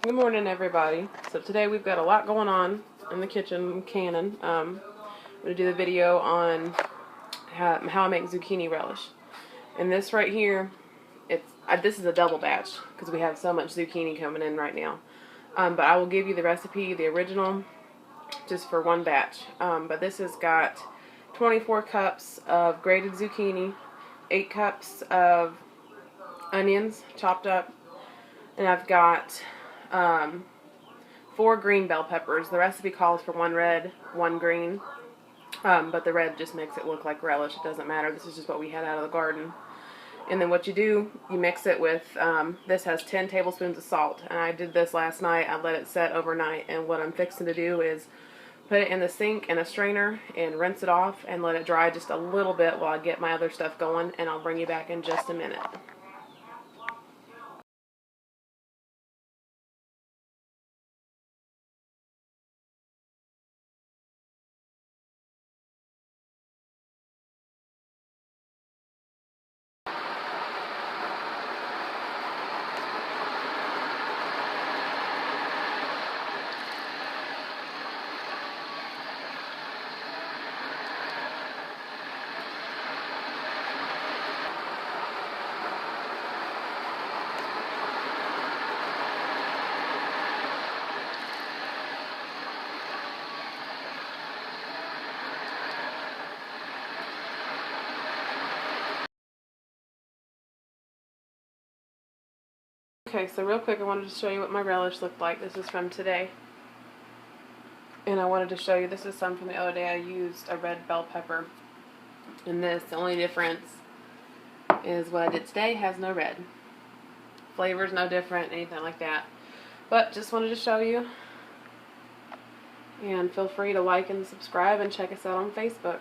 Good morning, everybody. So today we've got a lot going on in the kitchen cannon. I'm going to do the video on how I make zucchini relish. And this right here, this is a double batch because we have so much zucchini coming in right now. But I will give you the recipe, the original, just for one batch. But this has got 24 cups of grated zucchini, 8 cups of onions chopped up, and I've got 4 green bell peppers. The recipe calls for 1 red, 1 green, but the red just makes it look like relish. It doesn't matter. This is just what we had out of the garden. And then what you do, you mix it with, this has 10 tablespoons of salt. And I did this last night. I let it set overnight. And what I'm fixing to do is put it in the sink in a strainer and rinse it off and let it dry just a little bit while I get my other stuff going. And I'll bring you back in just a minute. Okay, so real quick, I wanted to show you what my relish looked like. This is from today. And I wanted to show you, this is some from the other day. I used a red bell pepper. And this, the only difference is what I did today has no red. Flavor's no different, anything like that. But just wanted to show you. And feel free to like and subscribe and check us out on Facebook.